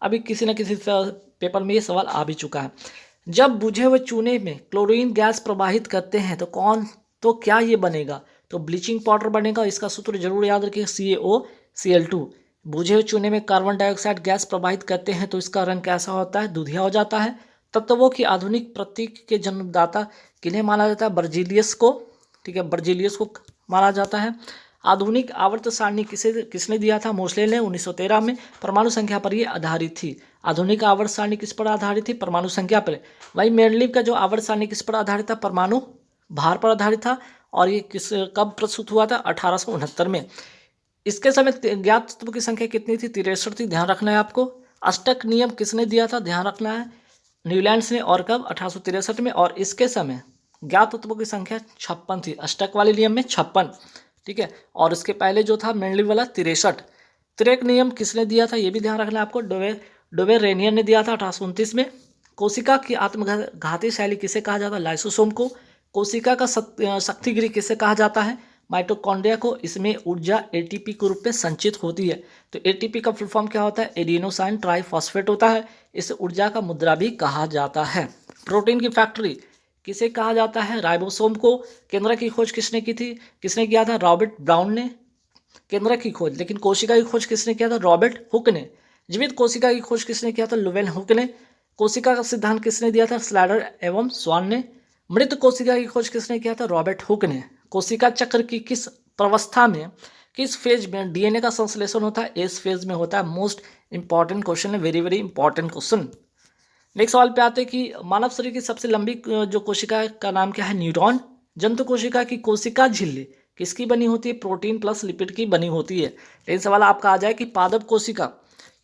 अभी किसी न किसी पेपर में ये सवाल आ भी चुका है। जब बुझे हुए चूने में क्लोरीन गैस प्रवाहित करते हैं तो क्या ये बनेगा? तो ब्लीचिंग पाउडर बनेगा। इसका सूत्र जरूर याद रखिए, CaOCl2। बुझे हुए चूने में कार्बन डाइऑक्साइड गैस प्रवाहित करते हैं तो इसका रंग कैसा होता है? दूधिया हो जाता है। तत्वों की आधुनिक प्रतीक के जन्मदाता किन्हें माना जाता है? बर्जीलियस को। ठीक है, बर्जीलियस को माना जाता है। आधुनिक आवर्त सारणी किसने दिया था? मोसले ने 1913 में। परमाणु संख्या पर ये आधारित थी। आधुनिक आवर्त सारणी किस पर आधारित थी? परमाणु संख्या पर। वही मेंडलीव का जो आवर्त सारणी किस पर आधारित था? परमाणु भार पर आधारित था। और ये कब प्रस्तुत हुआ था? 1869 में। इसके समय ज्ञात तत्वों की संख्या कितनी थी? 63 थी। ध्यान रखना है आपको। अष्टक नियम किसने दिया था? ध्यान रखना है, न्यूलैंड्स ने। और कब? 1863 में। और इसके समय ज्ञात तत्वों की संख्या 56 थी। अष्टक वाले नियम में 56। ठीक है, और इसके पहले जो था मेंडलीव वाला 63। त्रेक नियम किसने दिया था? ये भी ध्यान रखना है आपको। डोबेरेनियन ने दिया था 1829 में। कोशिका की आत्मघाती शैली किसे कहा जाता है? लाइसोसोम को। कोशिका का शक्तिगृह किसे कहा जाता है? माइटोकॉन्ड्रिया को। इसमें ऊर्जा एटीपी के रूप में संचित होती है। तो एटीपी का फुल फॉर्म क्या होता है? एडिनोसाइन ट्राइफॉस्फेट होता है। इसे ऊर्जा का मुद्रा भी कहा जाता है। प्रोटीन की फैक्ट्री किसे कहा जाता है? राइबोसोम को। केंद्र की खोज किसने की थी? किसने किया था? रॉबर्ट ब्राउन ने केंद्र की खोज। लेकिन कोशिका की खोज किसने किया था? रॉबर्ट हुक ने। जीवित कोशिका की खोज किसने किया था? लुवेन हुक ने। कोशिका का सिद्धांत किसने दिया था? स्लाइडर एवं स्वान ने। मृत कोशिका की खोज किसने किया था? रॉबर्ट हुक ने। कोशिका चक्र की किस प्रवस्था में, किस फेज में डीएनए का संश्लेषण होता है? एस फेज में होता है। मोस्ट इंपॉर्टेंट क्वेश्चन है, very very important question. Next सवाल पे आते हैं कि मानव शरीर की सबसे लंबी जो कोशिका का नाम क्या है? न्यूरॉन। जंतु कोशिका की कोशिका झिल्ली किसकी बनी होती है? प्रोटीन प्लस लिपिड की बनी होती है। लेकिन सवाल आपका आ जाए कि पादप कोशिका,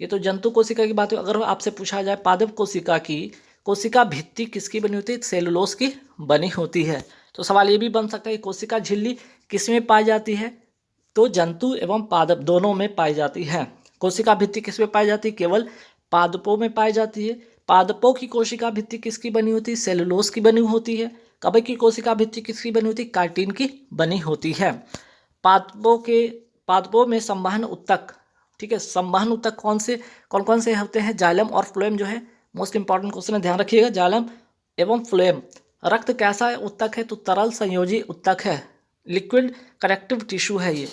ये तो जंतु कोशिका की बात है। अगर आपसे पूछा जाए पादप कोशिका की कोशिका भित्ति किसकी बनी होती है? सेलुलोज की बनी होती है। तो सवाल ये भी बन सकता है कि कोशिका झिल्ली किस में पाई जाती है? तो जंतु एवं पादप दोनों में पाई जाती है। कोशिका भित्ति किस में पाई जाती है? केवल पादपों में पाई जाती है। पादपों की कोशिका भित्ति किसकी बनी होती है? सेलुलोज की बनी होती है। कवक की कोशिका भित्ति किसकी बनी होती है? काइटिन की बनी होती है। पादपों में संवहन उत्तक, ठीक है, संवहन उत्तक कौन कौन से होते हैं? जाइलम और फ्लोएम जो है मोस्ट इंपॉर्टेंट क्वेश्चन है, ध्यान रखिएगा। जाइलम एवं फ्लोएम। रक्त कैसा उत्तक है? तो तरल संयोजी उत्तक है, लिक्विड कनेक्टिव टिश्यू है ये।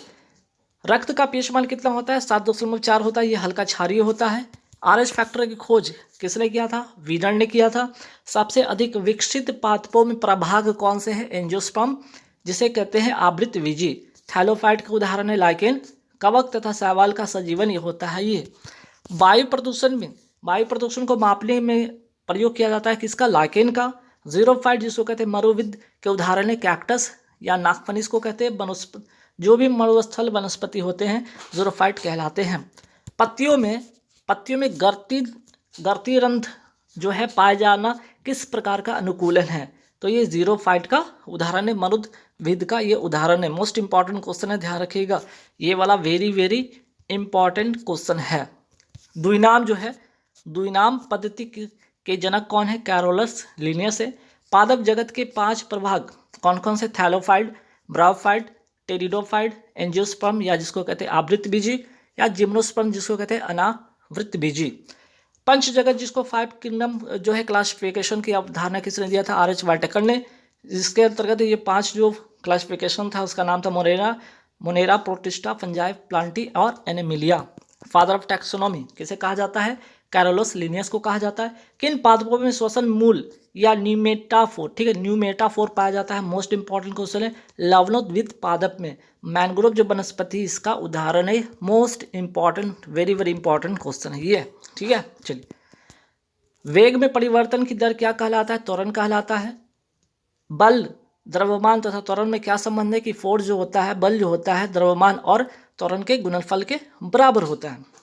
रक्त का पीएच मान कितना होता है? 7.4 होता है। ये हल्का क्षारीय होता है। RH फैक्टर की खोज किसने किया था? वीनर ने किया था। सबसे अधिक विकसित पादपों में प्रभाग कौन से हैं? एंजियोस्पर्म, जिसे कहते हैं आवृतबीजी। थैलोफाइट का उदाहरण है लाइकेन। कवक तथा शैवाल का सजीवन ये होता है ये। वायु प्रदूषण को मापने में प्रयोग किया जाता है किसका? लाइकेन का। जीरोफाइट जिसको कहते हैं मरुविद के उदाहरण है कैक्टस या नागफनिस को कहते हैं। वनस्पति, जो भी मरुस्थल वनस्पति होते हैं जीरोफाइट कहलाते हैं। पत्तियों में गर्ती रंध्र जो है पाए जाना किस प्रकार का अनुकूलन है? तो ये जीरोफाइट का उदाहरण है, मरुदविद का ये उदाहरण है। मोस्ट इंपॉर्टेंट क्वेश्चन है, ध्यान रखिएगा। ये वाला वेरी वेरी इंपॉर्टेंट क्वेश्चन है। द्विनाम जो है, द्विनाम पद्धति के जनक कौन है? कैरोलस लिनियस है। पादप जगत के 5 प्रभाग कौन कौन से? थैलोफाइट, ब्रायोफाइट, टेरिडोफाइट, एंजियोस्पर्म या जिसको कहते हैं आवृतबीजी, या जिम्नोस्पर्म जिसको कहते हैं अनावृतबीजी। पंच जगत जिसको 5 किंगडम जो है क्लासिफिकेशन की अवधारणा किसने दिया था? RH वाइटेकर ने। जिसके अंतर्गत ये 5 जो क्लासिफिकेशन था उसका नाम था मोनेरा, प्रोटिस्टा, फंजाई, प्लांटी और एनेमिलिया। फादर ऑफ टैक्सोनॉमी किसे कहा जाता है? कैरोलस लिनियस को कहा जाता है। किन पादपों में श्वसन मूल या न्यूमेटाफोर, ठीक है, न्यूमेटाफोर पाया जाता है? मोस्ट इंपॉर्टेंट क्वेश्चन है। लवणोद्भिद पादप में मैंग्रोव जो वनस्पति इसका उदाहरण है। Most important, very very important question है ये, ठीक है। चलिए, वेग में परिवर्तन की दर क्या कहलाता है? त्वरण कहलाता है। बल, द्रव्यमान तथा त्वरण में क्या संबंध है? कि फोर्स जो होता है, बल जो होता है, द्रव्यमान और त्वरण के गुणनफल के बराबर होता है।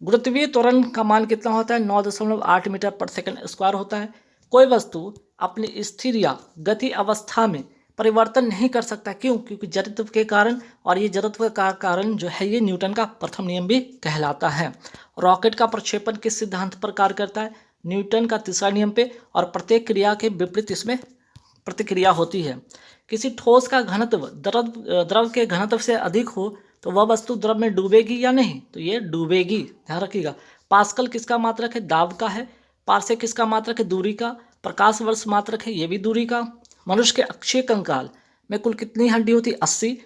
गुरुत्वीय त्वरण का मान कितना होता है? 9.8 मीटर पर सेकंड स्क्वायर होता है। कोई वस्तु अपनी स्थिर या गति अवस्था में परिवर्तन नहीं कर सकता, क्यों? क्योंकि जड़त्व के कारण, और ये जड़त्व का कारण जो है ये न्यूटन का प्रथम नियम भी कहलाता है। रॉकेट का प्रक्षेपण किस सिद्धांत पर कार्य करता है? न्यूटन का तीसरा नियम पे, और प्रत्येक क्रिया के विपरीत इसमें प्रतिक्रिया होती है। किसी ठोस का घनत्व द्रव के घनत्व से अधिक हो तो वह वस्तु द्रव में डूबेगी या नहीं? तो ये डूबेगी, ध्यान रखिएगा। पास्कल किसका मात्रक है? दाब का है। पारसे किसका मात्रक है? दूरी का। प्रकाश वर्ष मात्रक है, ये भी दूरी का। मनुष्य के अक्षीय कंकाल में कुल कितनी हड्डी होती है? 80।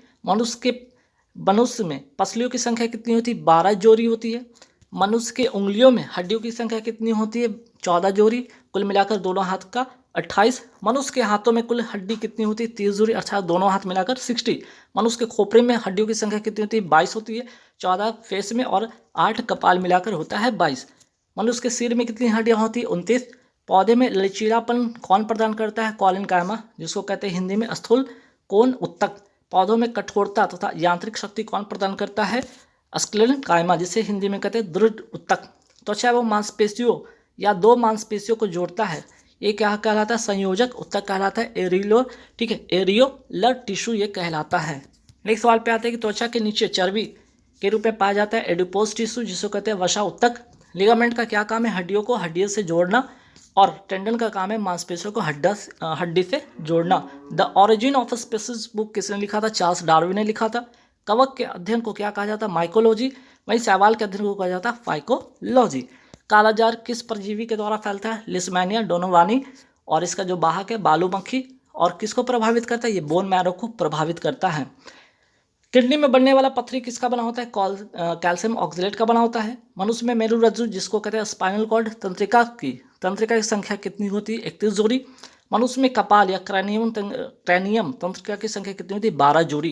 मनुष्य में पसलियों की संख्या कितनी होती है? 12 जोड़ी होती है। मनुष्य के उंगलियों में हड्डियों की संख्या कितनी होती है? 14 जोड़ी। कुल मिलाकर दोनों हाथ का 28। मनुष्य के हाथों में कुल हड्डी कितनी होती है? 30 जोड़ी, अर्थात दोनों हाथ मिलाकर 60। मनुष्य के खोपड़े में हड्डियों की संख्या कितनी होती है? 22 होती है। 14 फेस में और 8 कपाल मिलाकर होता है 22। मनुष्य के सिर में कितनी हड्डियां होती है? 29। पौधे में लचीलापन कौन प्रदान करता है? कॉलिन कायमा, जिसको कहते हैं हिंदी में स्थूल कोण उत्तक। पौधों में कठोरता तथा यांत्रिक शक्ति कौन प्रदान करता है? स्क्लेरन कायमा, जिसे हिंदी में कहते हैं दृढ़ उत्तक। त्वचा एवं मांसपेशियों या दो मांसपेशियों को जोड़ता है, ये क्या कहलाता है? संयोजक उत्तक कहलाता है। एरिलो, ठीक है, एरियोलर टिश्यू ये कहलाता है। नेक्स्ट सवाल पे आते हैं कि त्वचा के नीचे चर्बी के रूप में पाया जाता है एडिपोज टिश्यू, जिसको कहते हैं वसा उत्तक। लिगामेंट का क्या काम है? हड्डियों को हड्डियों से जोड़ना। और टेंडन का काम है मांसपेशियों को हड्डी से जोड़ना। The origin of species book किसने लिखा था? चार्ल्स डार्विन ने लिखा था। कवक के अध्ययन को क्या कहा जाता है? माइकोलॉजी। वहीं शैवाल के अध्ययन को कहा जाता है फाइकोलॉजी। कालाजार किस परजीवी के द्वारा फैलता है? लिस्मैनिया डोनोवानी। और इसका जो वाहक है बालूमक्खी। और किसको प्रभावित करता है? ये बोन मैरो को प्रभावित करता है। किडनी में बनने वाला पथरी किसका बना होता है? कैल्शियम ऑक्सलेट का बना होता है। मनुष्य में मेरुरज्जु, जिसको कहते हैं स्पाइनल कॉर्ड, तंत्रिका की संख्या कितनी होती है? 31 जोड़ी। मनुष्य में कपाल या क्रैनियम तंत्रिका की संख्या कितनी होती है? 12 जोड़ी।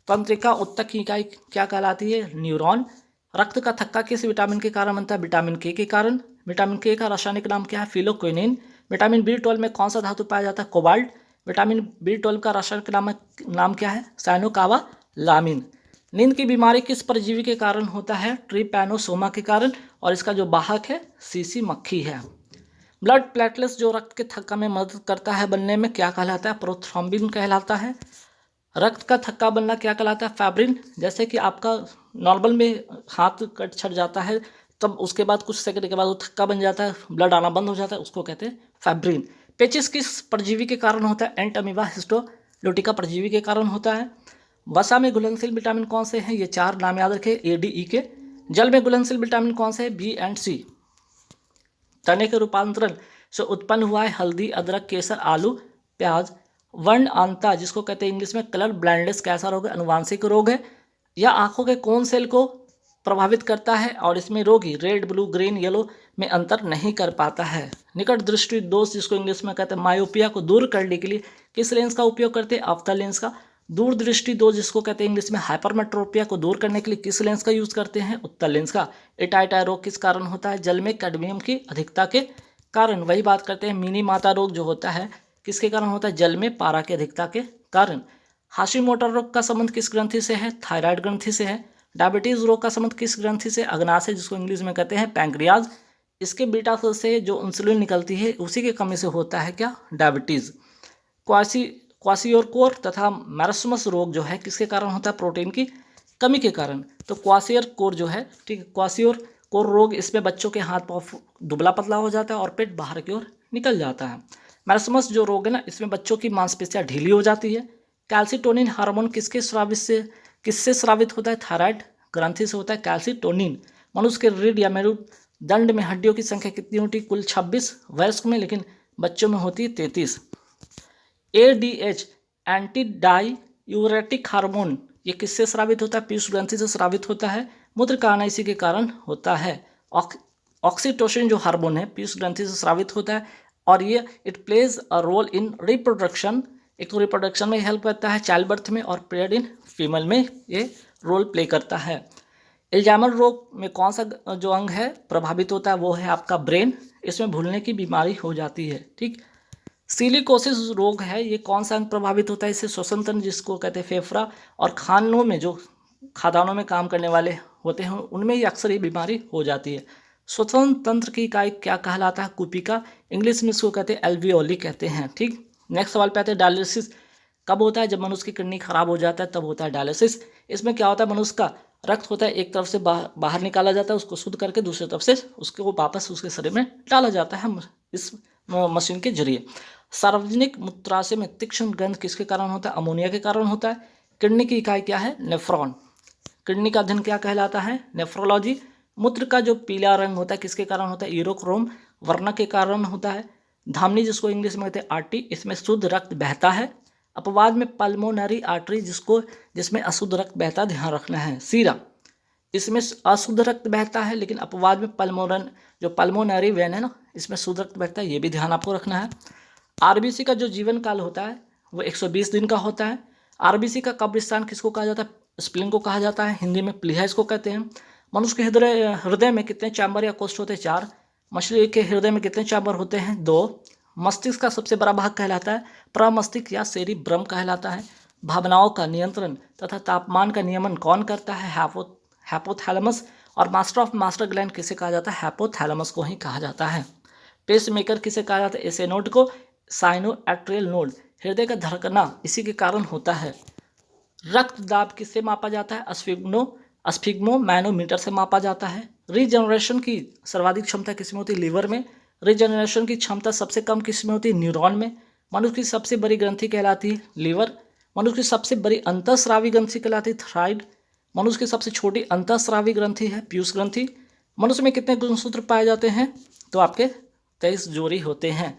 तंत्रिका उत्तक की इकाई क्या कहलाती है? न्यूरॉन। रक्त का थक्का किस विटामिन के कारण बनता है? विटामिन के कारण। विटामिन के का रासायनिक नाम क्या है? फिलोक्विनिन। विटामिन B12 में कौन सा धातु पाया जाता है? कोबाल्ट। विटामिन B12 का रासायनिक नाम क्या है? साइनोकावालामिन। नींद की बीमारी किस परजीवी के कारण होता है? ट्रिपैनोसोमा के कारण। और इसका जो वाहक है सीसी मक्खी है। ब्लड प्लेटलेट्स जो रक्त के थक्का में मदद करता है बनने में, क्या कहलाता है? प्रोथ्रोम्बिन कहलाता है। रक्त का थक्का बनना क्या कहलाता है? फैब्रिन। जैसे कि आपका नॉर्मल में हाथ कट छट जाता है, तब उसके बाद कुछ सेकंड के बाद वो थक्का बन जाता है, ब्लड आना बंद हो जाता है, उसको कहते हैं फैब्रिन। पेचिस किस परजीवी के कारण होता है? एंट अमीबा हिस्टोलोटिका परजीवी के कारण होता है। वसा में घुलनशील विटामिन कौन से हैं? ये 4 नाम याद रखें, ADE के। जल में घुलनशील विटामिन कौन से हैं? B and C। तने के रूपांतरण से उत्पन्न हुआ है हल्दी, अदरक, केसर, आलू, प्याज। वर्ण अंता, जिसको कहते हैं इंग्लिश में कलर ब्लाइंडनेस, कैसा रोग है? अनुवांशिक रोग है। यह आंखों के कौन सेल को प्रभावित करता है? और इसमें रोगी रेड, ब्लू, ग्रीन, येलो में अंतर नहीं कर पाता है। निकट दृष्टि दोष, जिसको इंग्लिश में कहते हैं मायोपिया, को दूर करने के लिए किस लेंस का उपयोग करते हैं? अवतल लेंस का। दूर दृष्टि दोष, जिसको कहते हैं इंग्लिश में हाइपरमेट्रोपिया, को दूर करने के लिए किस लेंस का यूज करते हैं? उत्तल लेंस का। एटाइटा रोग किस कारण होता है? जल में कैडमियम की अधिकता के कारण। वही बात करते हैं मिनी माता रोग जो होता है किसके कारण होता है? जल में पारा की अधिकता के कारण। हाशिमोटो रोग का संबंध किस ग्रंथि से है? थायराइड ग्रंथि से है। डायबिटीज रोग का संबंध किस ग्रंथि से? अग्नाशय, जिसको इंग्लिश में कहते हैं पैंक्रियाज। इसके बीटा सेल से जो इंसुलिन निकलती है उसी की कमी से होता है क्या? डायबिटीज। क्वासियोरकोर तथा मैरस्मस रोग जो है किसके कारण होता है? प्रोटीन की कमी के कारण। तो क्वासियोरकोर जो है, ठीक है, क्वासियोरकोर रोग, इसमें बच्चों के हाथ पाँव दुबला पतला हो जाता है और पेट बाहर की ओर निकल जाता है। मैरस्मस जो रोग है ना, इसमें बच्चों की मांसपेशियां ढीली हो जाती है। कैल्सिटोनिन हार्मोन किससे स्रावित होता है? थायराइड ग्रंथि से होता है कैल्सिटोनिन। मनुष्य के रीढ़ या मेरुदंड में हड्डियों की संख्या कितनी होती है? कुल 26 वयस्क में, लेकिन बच्चों में होती है 33। ADH एंटी डाईयूरेटिक हार्मोन ये किससे स्रावित होता है? पीयूष ग्रंथि से स्रावित होता है। मूत्र का आना इसी के कारण होता है। ऑक्सीटोसिन जो हार्मोन है पीयूष ग्रंथि से स्रावित होता है और ये it plays a role in reproduction. एक तो रिप्रोडक्शन में हेल्प करता है, चाइल्ड बर्थ में, और पीरियड इन फीमेल में ये रोल प्ले करता है। एल्जाइमर रोग में कौन सा जो अंग है प्रभावित होता है? वो है आपका ब्रेन। इसमें भूलने की बीमारी हो जाती है। ठीक। सिलिकोसिस रोग है, ये कौन सा अंग प्रभावित होता है? इससे श्वसन तंत्र, जिसको कहते हैं फेफड़ा, और खानों में जो खादानों में काम करने वाले होते हैं उनमें ही अक्सर ये बीमारी हो जाती है। श्वसन तंत्र की इकाई क्या कहलाता है? कुपिका। इंग्लिश में इसको कहते हैं एल्वियोली कहते हैं। ठीक। नेक्स्ट सवाल पे आते हैं डायलिसिस कब होता है? जब मनुष्य की किडनी खराब हो जाता है तब होता है डायलिसिस। इसमें क्या होता है? मनुष्य का रक्त होता है, एक तरफ से बाहर निकाला जाता है, उसको शुद्ध करके दूसरी तरफ से उसको वापस उसके शरीर में डाला जाता है इस मशीन के जरिए। सार्वजनिक मूत्राशय में तीक्ष्ण गंध किसके कारण होता है? अमोनिया के कारण होता है। किडनी की इकाई क्या है? नेफ्रॉन। किडनी का अध्ययन क्या कहलाता है? नेफ्रोलॉजी। मूत्र का जो पीला रंग होता है किसके कारण होता है? यूरोक्रोम वर्ण के कारण होता है। धमनी जिसको इंग्लिश में कहते हैं आर्टरी, इसमें शुद्ध रक्त बहता है। अपवाद में पल्मोनरी आर्टरी जिसमें अशुद्ध रक्त बहता, ध्यान रखना है। सीरा, इसमें अशुद्ध रक्त बहता है, लेकिन अपवाद में पल्मोनरी वेन है ना, इसमें शुद्ध रक्त बहता है, ये भी ध्यान आपको रखना है। आरबीसी का जो जीवन काल होता है वो 120 दिन का होता है। आरबीसी का कब्रिस्तान किसको कहा जाता है? स्प्लीन को कहा जाता है, हिंदी में प्लीहा इसको कहते हैं। मनुष्य के हृदय में कितने चैम्बर या कोष्ठ होते हैं? 4। मछली के हृदय में कितने चैम्बर होते हैं? 2। मस्तिष्क का सबसे बड़ा भाग कहलाता है प्रमस्तिष्क या सेरिब्रम कहलाता है। भावनाओं का नियंत्रण तथा तापमान का नियमन कौन करता है? हैपोथैलेमस। और मास्टर ऑफ मास्टर ग्लैंड किसे कहा जाता है? हैपोथैलेमस को ही कहा जाता है। पेस मेकर किसे कहा जाता है? एसे नोड को। साइनो एट्रियल नोड, हृदय का धड़कना इसी के कारण होता है। रक्त दाब किससे मापा जाता है? स्फिग्मो मैनोमीटर से मापा जाता है। रीजनरेशन की सर्वाधिक क्षमता किसमें होती है? लीवर में। रीजनरेशन की क्षमता सबसे कम किसमें होती है? न्यूरॉन में। मनुष्य की सबसे बड़ी ग्रंथि कहलाती है लीवर। मनुष्य की सबसे बड़ी अंतःस्रावी ग्रंथि कहलाती है थायराइड। मनुष्य की सबसे छोटी अंतःस्रावी ग्रंथि है पीयूष ग्रंथि। मनुष्य में कितने गुणसूत्र पाए जाते हैं? तो आपके 23 जोड़ी होते हैं।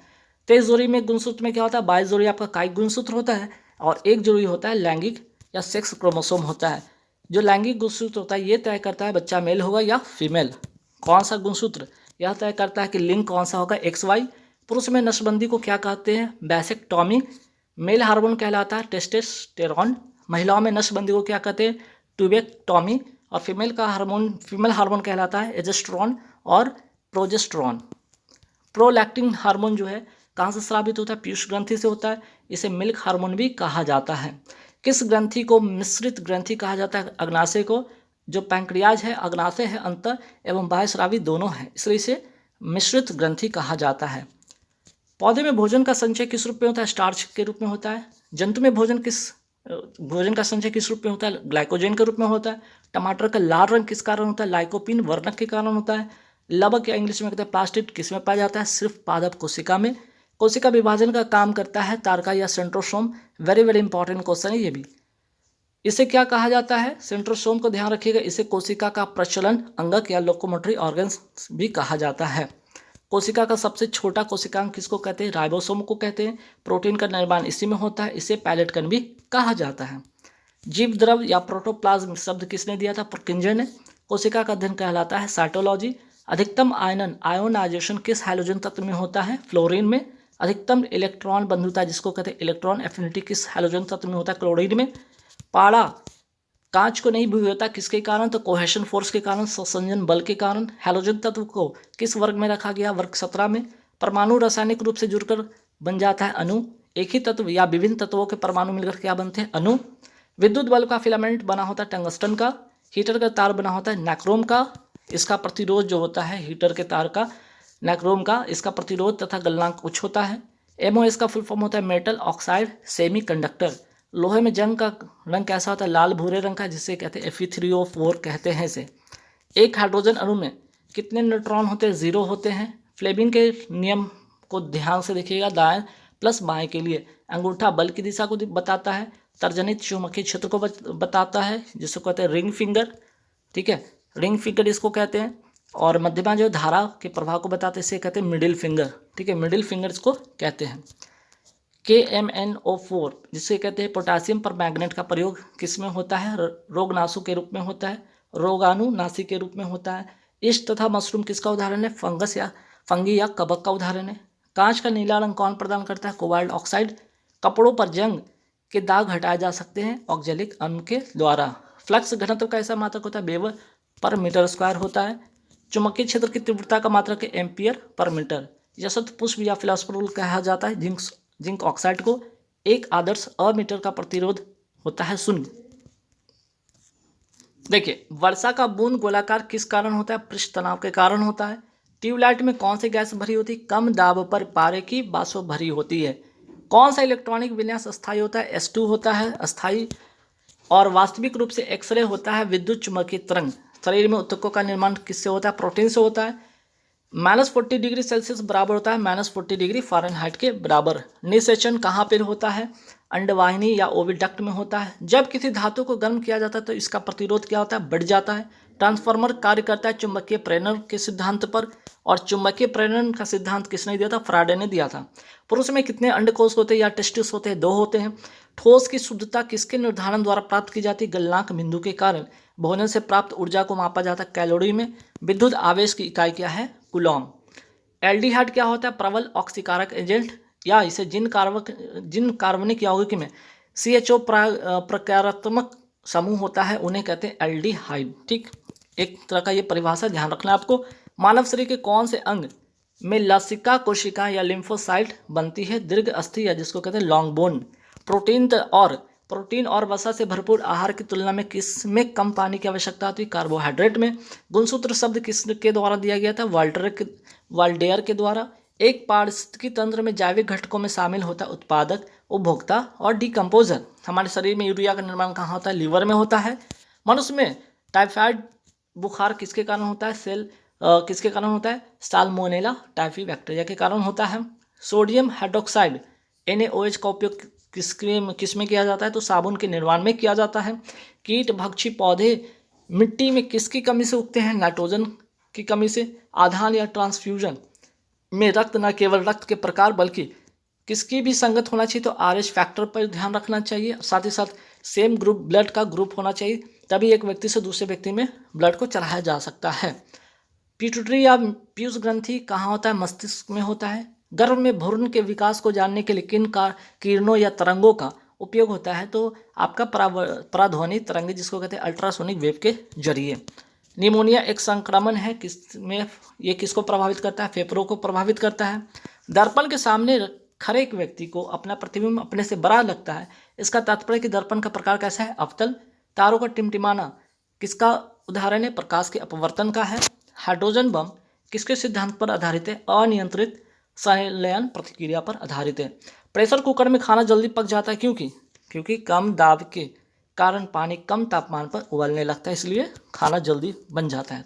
23 जोड़ी में गुणसूत्र में क्या होता है? 22 जोड़ी आपका कायिक गुणसूत्र होता है और 1 जोड़ी होता है लैंगिक या सेक्स क्रोमोसोम होता है। जो लैंगिक गुणसूत्र होता है ये तय करता है बच्चा मेल होगा या फीमेल। कौन सा गुणसूत्र? यह तय करता है कि लिंग कौन सा होगा, XY। पुरुष में नसबंदी को क्या कहते हैं? वैसेक्टॉमी। मेल हार्मोन कहलाता है टेस्टोस्टेरॉन। महिलाओं में नसबंदी को क्या कहते हैं? ट्यूबेक्टॉमी। और फीमेल हार्मोन कहलाता है एजेस्ट्रॉन और प्रोजेस्ट्रॉन। प्रोलैक्टिन हार्मोन जो है कहाँ से स्रावित होता है? पीयूष ग्रंथि से होता है। इसे मिल्क हार्मोन भी कहा जाता है। किस ग्रंथि को मिश्रित ग्रंथि कहा जाता है? अग्नाशय को। जो पैंक्रियाज है अग्नाशय है, अंतर एवं बाह्यस्रावी दोनों है, इसलिए इसे मिश्रित ग्रंथि कहा जाता है। पौधे में भोजन का संचय किस रूप में होता है? स्टार्च के रूप में होता है। जंतु में भोजन का संचय किस रूप में होता है? ग्लाइकोजन के रूप में होता है। टमाटर का लाल रंग किस कारण होता है? लाइकोपिन वर्णक के कारण होता है। लवक या इंग्लिश में कहते हैं प्लास्टिड किस में पाया जाता है? सिर्फ पादप कोशिका में। कोशिका विभाजन का काम करता है तारका या centrosome. Very very important question है ये भी। इसे क्या कहा जाता है? सेंट्रोसोम को ध्यान रखिएगा। इसे कोशिका का प्रचलन अंगक या लोकोमोटरी ऑर्गन्स भी कहा जाता है। कोशिका का सबसे छोटा कोशिकांग किसको कहते हैं? राइबोसोम को कहते हैं। प्रोटीन का निर्माण इसी में होता है। इसे पैलेट कण भी कहा जाता है। जीव द्रव या प्रोटोप्लाज्म शब्द किसने दिया था? पुरकिंजर ने। कोशिका का अध्ययन कहलाता है साइटोलॉजी। अधिकतम आयोनाइजेशन किस हाइड्रोजन तत्व में होता है? फ्लोरीन में। अधिकतम इलेक्ट्रॉन बंधुता जिसको कहते हैं इलेक्ट्रॉन एफिनिटी किस हाइड्रोजन तत्व में होता है? क्लोरीन में। पाड़ा कांच को नहीं भिगोता किसके कारण? तो कोहेशन फोर्स के कारण, संसंजन बल के कारण। हैलोजन तत्व को किस वर्ग में रखा गया? वर्ग 17 में। परमाणु रासायनिक रूप से जुड़कर बन जाता है अणु। एक ही तत्व या विभिन्न तत्वों के परमाणु मिलकर क्या बनते हैं? अणु। विद्युत बल्ब का फिलामेंट बना होता है टंगस्टन का। हीटर का तार बना होता है नाइक्रोम का। इसका प्रतिरोध जो होता है हीटर के तार का, नाइक्रोम का, इसका प्रतिरोध तथा गलनांक उच्च होता है। MOS का फुल फॉर्म होता है मेटल ऑक्साइड सेमी कंडक्टर। लोहे में जंग का रंग कैसा होता है? लाल भूरे रंग का, जिससे कहते हैं Fe3O4 कहते हैं इसे। एक हाइड्रोजन अणु में कितने न्यूट्रॉन होते हैं? 0 होते हैं। फ्लेमिंग के नियम को ध्यान से देखिएगा। दाएं प्लस बाएं के लिए अंगूठा बल की दिशा को बताता है। तर्जनी चुंबकीय क्षेत्र को बताता है, जिसको कहते हैं रिंग फिंगर। ठीक है, रिंग फिंगर इसको कहते हैं। और मध्यमा जो धारा के प्रभाव को बताते हैं इसे कहते हैं मिडिल फिंगर। ठीक है, मिडिल फिंगर इसको कहते हैं। KMnO4 जिसे कहते हैं पोटासियम पर मैग्नेट का प्रयोग किस में होता है? रोगनाशु के रूप में होता है, रोगाणुनाशी के रूप में होता है। ईस्ट तथा मशरूम किसका उदाहरण है? फंगी या कवक का उदाहरण है। कांच का नीला रंग कौन प्रदान करता है? Cobalt oxide. कपड़ों पर जंग के दाग हटाए जा सकते हैं ऑक्जेलिक अणु के द्वारा। फ्लक्स घनत्व का ऐसा मात्रक होता है? वेबर पर मीटर स्क्वायर होता है। चुंबकीय क्षेत्र की तीव्रता का मात्रक है? Ampere per metre. यशत पुष्प या फिलॉसफर कहा जाता है जिंक ऑक्साइड को। एक आदर्श अमीटर का प्रतिरोध होता है 0। देखिए, वर्षा का बूंद गोलाकार किस कारण होता है? पृष्ठ तनाव के कारण होता है। ट्यूबलाइट में कौन सी गैस भरी होती है? कम दाब पर पारे की वाष्प भरी होती है। कौन सा इलेक्ट्रॉनिक विन्यास अस्थायी होता है? S2 होता है अस्थायी। और वास्तविक रूप से एक्सरे होता है विद्युत चुम्बकीय तरंग। शरीर में ऊतकों का निर्माण किससे होता है? प्रोटीन से होता है। -40 डिग्री सेल्सियस बराबर होता है -40 डिग्री फ़ारेनहाइट के बराबर। निषेचन कहाँ पर होता है? अंडवाहिनी या ओविडक्ट में होता है। जब किसी धातु को गर्म किया जाता है तो इसका प्रतिरोध क्या होता है? बढ़ जाता है। ट्रांसफार्मर कार्य करता है चुंबकीय प्रेरण के सिद्धांत पर, और चुंबकीय प्रेरण का सिद्धांत किसने दिया था? फ्राडे ने दिया था। पुरुष में कितने अंडकोश होते हैं या टेस्टिस होते हैं? 2 होते हैं। ठोस की शुद्धता किसके निर्धारण द्वारा प्राप्त की जाती है? गलनांक बिंदु के कारण। भोजन से प्राप्त ऊर्जा को मापा जाता है कैलोरी में। विद्युत आवेश की इकाई क्या है? कूलॉम। एल्डिहाइड क्या होता है? प्रबल ऑक्सीकारक एजेंट, या इसे जिन कार्बनिक यौगिक में CHO प्रकारात्मक समूह होता है उन्हें कहते हैं एल्डिहाइड। ठीक, एक तरह का ये परिभाषा ध्यान रखना है आपको। मानव शरीर के कौन से अंग में लसिका कोशिका या लिम्फोसाइट बनती है? दीर्घ अस्थि, या जिसको कहते हैं लॉन्ग बोन। प्रोटीन और वसा से भरपूर आहार की तुलना में किस में कम पानी की आवश्यकता होती है? कार्बोहाइड्रेट में। गुणसूत्र शब्द किसके द्वारा दिया गया था? वाल्डेयर के द्वारा। एक पारिस्थितिकी तंत्र में जैविक घटकों में शामिल होता है उत्पादक, उपभोक्ता और डिकम्पोजर। हमारे शरीर में यूरिया का निर्माण कहाँ होता है? लीवर में होता है। मनुष्य में टाइफाइड बुखार किसके कारण होता है? किसके कारण होता है? साल्मोनेला टाइफी बैक्टीरिया के कारण होता है। सोडियम हाइड्रोक्साइड NaOH का उपयोग किस में किया जाता है? तो साबुन के निर्माण में किया जाता है। कीट भक्षी पौधे मिट्टी में किसकी कमी से उगते हैं? नाइट्रोजन की कमी से। आधान या ट्रांसफ्यूजन में रक्त न केवल रक्त के प्रकार बल्कि किसकी भी संगत होना चाहिए, तो RH फैक्टर पर ध्यान रखना चाहिए। साथ ही साथ सेम ग्रुप ब्लड का ग्रुप होना चाहिए, तभी एक व्यक्ति से दूसरे व्यक्ति में ब्लड को चढ़ाया जा सकता है। पिट्यूटरी या पीयूष ग्रंथि कहाँ होता है? मस्तिष्क में होता है। गर्भ में भ्रूण के विकास को जानने के लिए किन किरणों या तरंगों का उपयोग होता है? तो आपका पराध्वनि तरंगे, जिसको कहते हैं अल्ट्रासोनिक वेव के जरिए। निमोनिया एक संक्रमण है, किसमें ये किसको प्रभावित करता है? फेफड़ों को प्रभावित करता है। दर्पण के सामने खड़े एक व्यक्ति को अपना प्रतिबिंब अपने से बड़ा लगता है, इसका तात्पर्य कि दर्पण का प्रकार कैसा है? अवतल। तारों का टिमटिमाना किसका उदाहरण है? प्रकाश के अपवर्तन का है। हाइड्रोजन बम किसके सिद्धांत पर आधारित है? अनियंत्रित संलयन प्रतिक्रिया पर आधारित है। प्रेशर कुकर में खाना जल्दी पक जाता है, क्योंकि कम दाब के कारण पानी कम तापमान पर उबलने लगता है, इसलिए खाना जल्दी बन जाता है।